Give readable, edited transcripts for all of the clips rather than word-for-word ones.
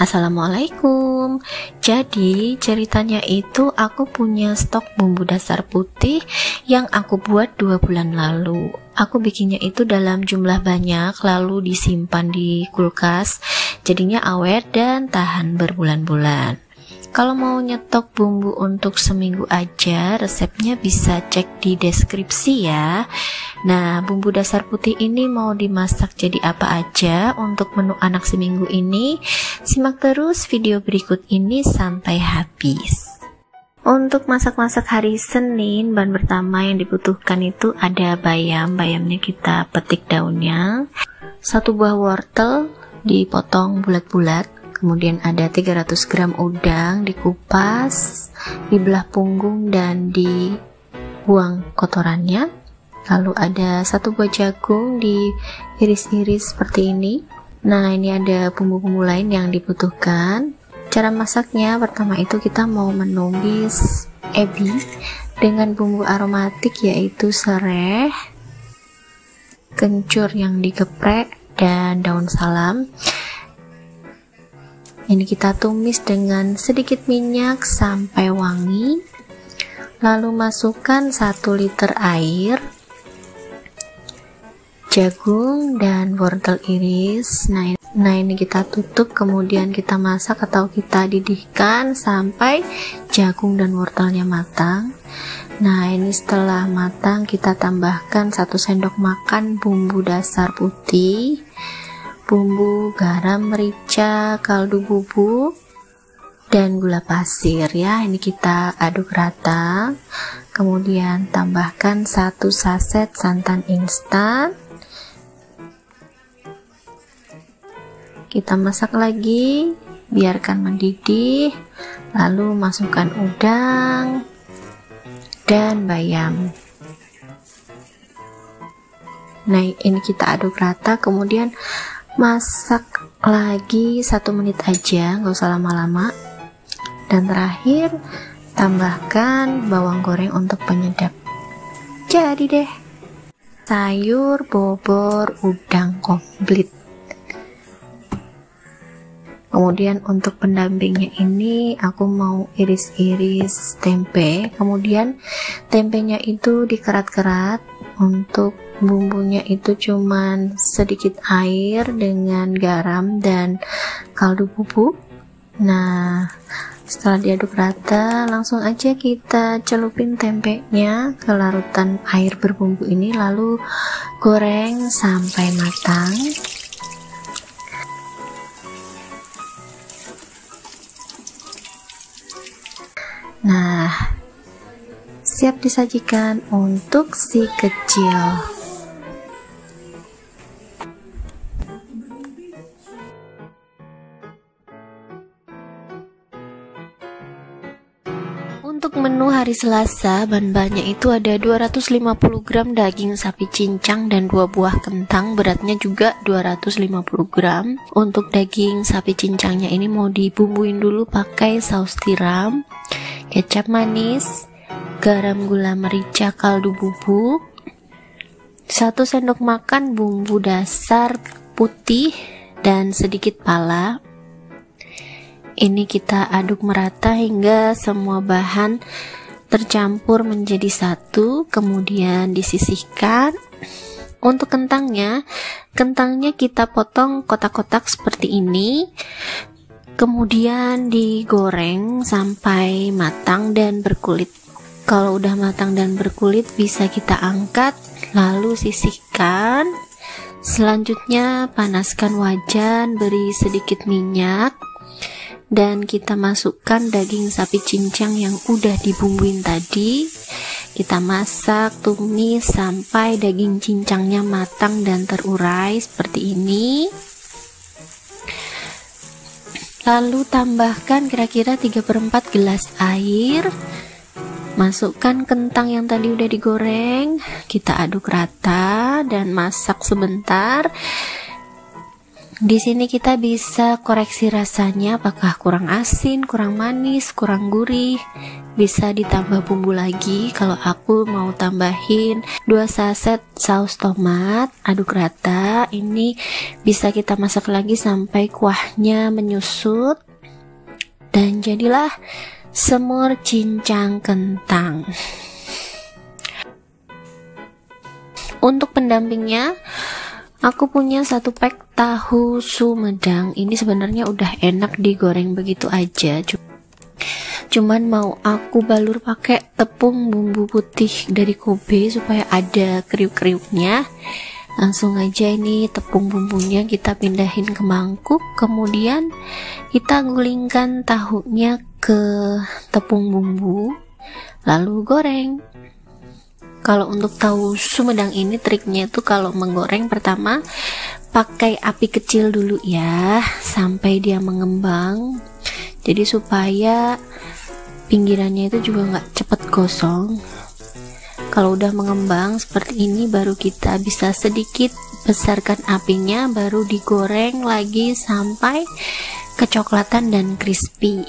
Assalamualaikum. Jadi ceritanya itu aku punya stok bumbu dasar putih yang aku buat 2 bulan lalu. Aku bikinnya itu dalam jumlah banyak lalu disimpan di kulkas, jadinya awet dan tahan berbulan-bulan. Kalau mau nyetok bumbu untuk seminggu aja, resepnya bisa cek di deskripsi ya. Nah, bumbu dasar putih ini mau dimasak jadi apa aja untuk menu anak seminggu ini? Simak terus video berikut ini sampai habis. Untuk masak-masak hari Senin, bahan pertama yang dibutuhkan itu ada bayam. Bayamnya kita petik daunnya. 1 buah wortel dipotong bulat-bulat. Kemudian ada 300 gram udang dikupas, dibelah punggung dan dibuang kotorannya. Lalu ada 1 buah jagung diiris-iris seperti ini. Nah, ini ada bumbu-bumbu lain yang dibutuhkan. Cara masaknya, pertama itu kita mau menumis ebi dengan bumbu aromatik yaitu serai, kencur yang digeprek, dan daun salam. Ini kita tumis dengan sedikit minyak sampai wangi. Lalu masukkan 1 liter air, jagung dan wortel iris. Nah ini kita tutup, kemudian kita masak atau kita didihkan sampai jagung dan wortelnya matang. Nah ini setelah matang kita tambahkan 1 sendok makan bumbu dasar putih, bumbu, garam, merica, kaldu bubuk, dan gula pasir ya. Ini kita aduk rata. Kemudian tambahkan 1 saset santan instan. Kita masak lagi, biarkan mendidih. Lalu masukkan udang dan bayam. Nah ini kita aduk rata, kemudian masak lagi 1 menit aja, nggak usah lama-lama. Dan terakhir tambahkan bawang goreng untuk penyedap. Jadi deh, sayur bobor udang komplit. Kemudian untuk pendampingnya ini aku mau iris-iris tempe. Kemudian tempenya itu dikerat-kerat. Untuk bumbunya itu cuman sedikit air dengan garam dan kaldu bubuk. Nah, setelah diaduk rata, langsung aja kita celupin tempenya ke larutan air berbumbu ini, lalu goreng sampai matang. Nah, siap disajikan untuk si kecil. Untuk menu hari Selasa, bahan-bahannya itu ada 250 gram daging sapi cincang dan 2 buah kentang, beratnya juga 250 gram. Untuk daging sapi cincangnya ini mau dibumbuin dulu pakai saus tiram, kecap manis, garam, gula, merica, kaldu bubuk, 1 sendok makan bumbu dasar putih, dan sedikit pala. Ini kita aduk merata hingga semua bahan tercampur menjadi satu, kemudian disisihkan. Untuk kentangnya kita potong kotak-kotak seperti ini, kemudian digoreng sampai matang dan berkulit. Kalau udah matang dan berkulit bisa kita angkat, lalu sisihkan. Selanjutnya panaskan wajan, beri sedikit minyak, dan kita masukkan daging sapi cincang yang udah dibumbuin tadi. Kita masak, tumis sampai daging cincangnya matang dan terurai seperti ini. Lalu tambahkan kira-kira 3/4 gelas air. Masukkan kentang yang tadi udah digoreng, kita aduk rata dan masak sebentar. Di sini kita bisa koreksi rasanya, apakah kurang asin, kurang manis, kurang gurih. Bisa ditambah bumbu lagi. Kalau aku mau tambahin 2 saset saus tomat, aduk rata. Ini bisa kita masak lagi sampai kuahnya menyusut. Dan jadilah semur cincang kentang. Untuk pendampingnya, aku punya 1 pack tahu Sumedang. Ini sebenarnya udah enak digoreng begitu aja. Cuman mau aku balur pakai tepung bumbu putih dari Kobe supaya ada kriuk-kriuknya. Langsung aja ini tepung bumbunya kita pindahin ke mangkuk. Kemudian kita gulingkan tahunya ke tepung bumbu. Lalu goreng. Kalau untuk tahu Sumedang ini triknya itu kalau menggoreng pertama pakai api kecil dulu ya sampai dia mengembang. Jadi supaya pinggirannya itu juga nggak cepet gosong. Kalau udah mengembang seperti ini baru kita bisa sedikit besarkan apinya, baru digoreng lagi sampai kecoklatan dan crispy.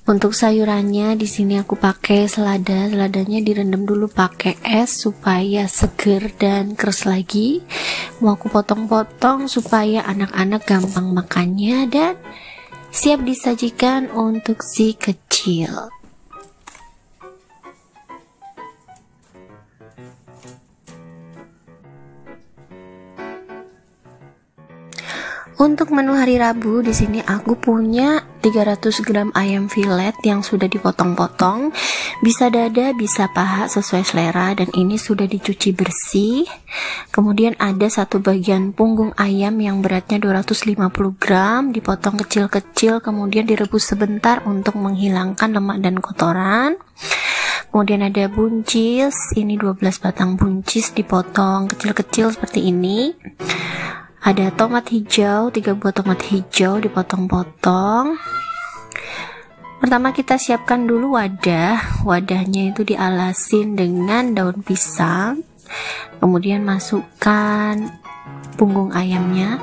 Untuk sayurannya di sini aku pakai selada. Seladanya direndam dulu pakai es supaya seger dan keras lagi. Mau aku potong-potong supaya anak-anak gampang makannya dan siap disajikan untuk si kecil. Untuk menu hari Rabu di sini aku punya 300 gram ayam filet yang sudah dipotong-potong. Bisa dada, bisa paha sesuai selera dan ini sudah dicuci bersih. Kemudian ada 1 bagian punggung ayam yang beratnya 250 gram dipotong kecil-kecil kemudian direbus sebentar untuk menghilangkan lemak dan kotoran. Kemudian ada buncis, ini 12 batang buncis dipotong kecil-kecil seperti ini. Ada tomat hijau, 3 buah tomat hijau dipotong-potong. Pertama kita siapkan dulu wadah. Wadahnya itu dialasin dengan daun pisang. Kemudian masukkan punggung ayamnya.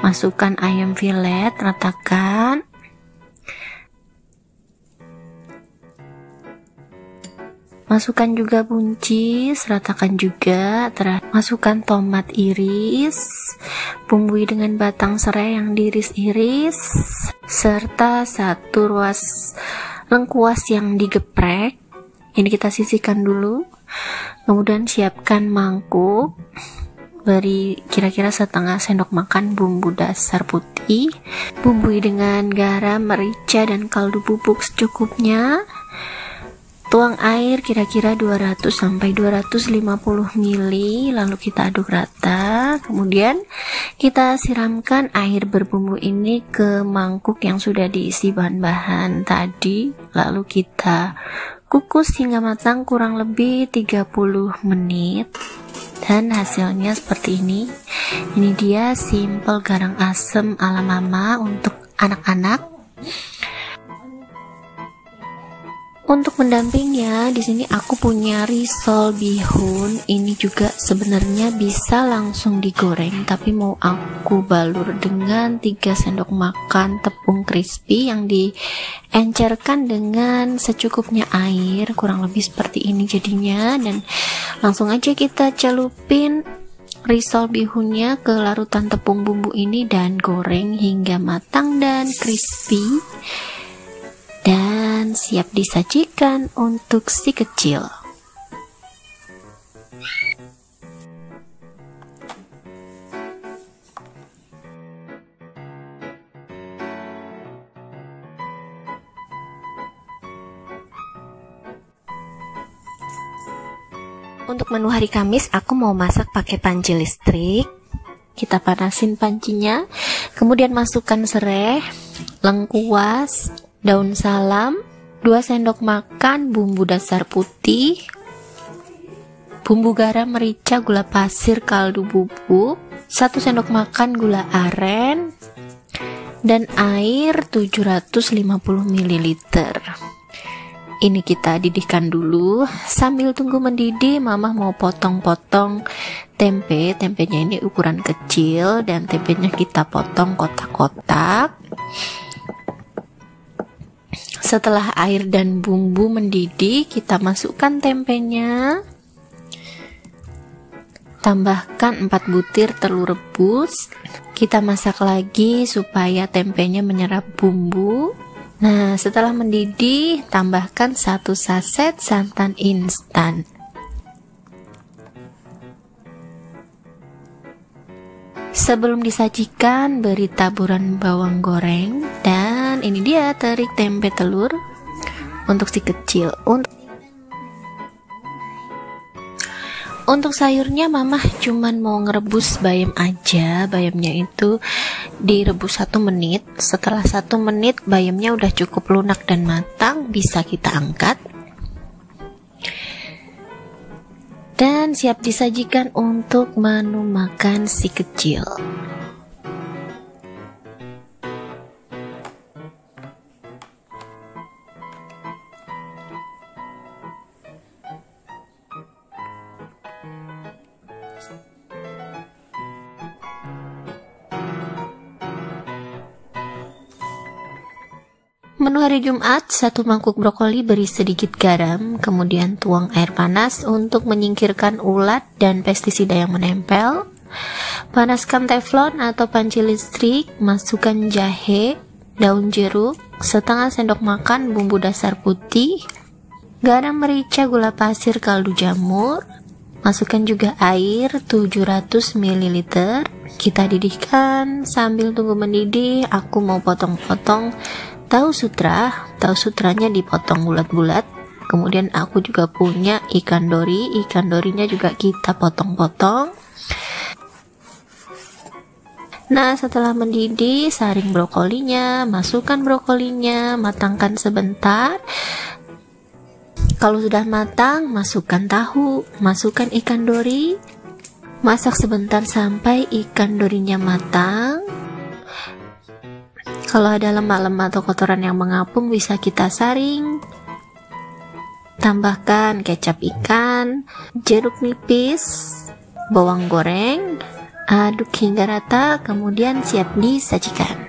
Masukkan ayam filet, ratakan. Masukkan juga buncis, ratakan juga. Masukkan tomat iris, bumbui dengan batang serai yang diiris-iris, serta 1 ruas lengkuas yang digeprek. Ini kita sisihkan dulu. Kemudian siapkan mangkuk. Beri kira-kira setengah sendok makan bumbu dasar putih. Bumbui dengan garam, merica, dan kaldu bubuk secukupnya. Tuang air kira-kira 200-250 ml, lalu kita aduk rata. Kemudian kita siramkan air berbumbu ini ke mangkuk yang sudah diisi bahan-bahan tadi. Lalu kita kukus hingga matang kurang lebih 30 menit. Dan hasilnya seperti ini. Ini dia simple garang asem ala mama untuk anak-anak. Untuk pendampingnya di sini aku punya risol bihun. Ini juga sebenarnya bisa langsung digoreng, tapi mau aku balur dengan 3 sendok makan tepung crispy yang diencerkan dengan secukupnya air, kurang lebih seperti ini jadinya. Dan langsung aja kita celupin risol bihunnya ke larutan tepung bumbu ini dan goreng hingga matang dan crispy. Dan siap disajikan untuk si kecil. Untuk menu hari Kamis aku mau masak pakai panci listrik. Kita panasin pancinya, kemudian masukkan serai, lengkuas, daun salam, 2 sendok makan bumbu dasar putih, bumbu garam, merica, gula pasir, kaldu bubuk, 1 sendok makan gula aren, dan air 750 ml. Ini kita didihkan dulu. Sambil tunggu mendidih, Mama mau potong-potong tempe. Tempenya ini ukuran kecil dan tempenya kita potong kotak-kotak. Setelah air dan bumbu mendidih, kita masukkan tempenya. Tambahkan 4 butir telur rebus. Kita masak lagi supaya tempenya menyerap bumbu. Nah, setelah mendidih, tambahkan 1 saset santan instan. Sebelum disajikan, beri taburan bawang goreng. Dan ini dia teri tempe telur untuk si kecil. Untuk sayurnya Mama cuman mau ngerebus bayam aja. Bayamnya itu direbus 1 menit. Setelah 1 menit bayamnya udah cukup lunak dan matang, bisa kita angkat dan siap disajikan untuk menu makan si kecil. Menu hari Jumat, 1 mangkuk brokoli beri sedikit garam, kemudian tuang air panas untuk menyingkirkan ulat dan pestisida yang menempel. Panaskan teflon atau panci listrik, masukkan jahe, daun jeruk, setengah sendok makan bumbu dasar putih, garam merica, gula pasir, kaldu jamur. Masukkan juga air 700 ml. Kita didihkan sambil tunggu mendidih. Aku mau potong-potong tahu sutra. Tahu sutranya dipotong bulat-bulat. Kemudian aku juga punya ikan dori. Ikan dorinya juga kita potong-potong. Nah, setelah mendidih, saring brokolinya, masukkan brokolinya, matangkan sebentar. Kalau sudah matang, masukkan tahu, masukkan ikan dori, masak sebentar sampai ikan dorinya matang. Kalau ada lemak-lemak atau kotoran yang mengapung, bisa kita saring. Tambahkan kecap ikan, jeruk nipis, bawang goreng, aduk hingga rata, kemudian siap disajikan.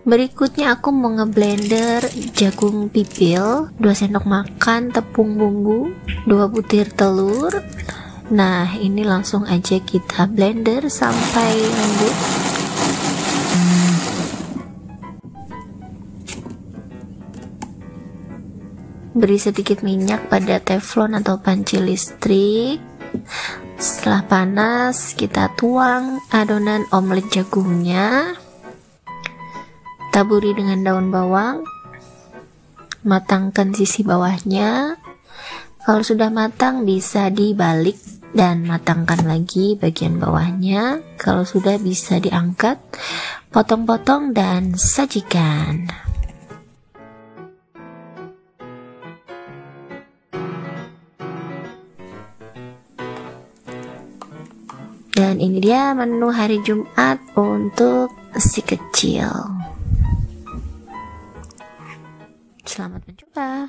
Berikutnya aku mau ngeblender jagung pipil, 2 sendok makan tepung bumbu, 2 butir telur. Nah, ini langsung aja kita blender sampai lembut. Beri sedikit minyak pada teflon atau panci listrik. Setelah panas, kita tuang adonan omelet jagungnya. Taburi dengan daun bawang, matangkan sisi bawahnya. Kalau sudah matang bisa dibalik dan matangkan lagi bagian bawahnya. Kalau sudah bisa diangkat, potong-potong dan sajikan. Dan ini dia menu hari Jumat untuk si kecil. Selamat mencoba.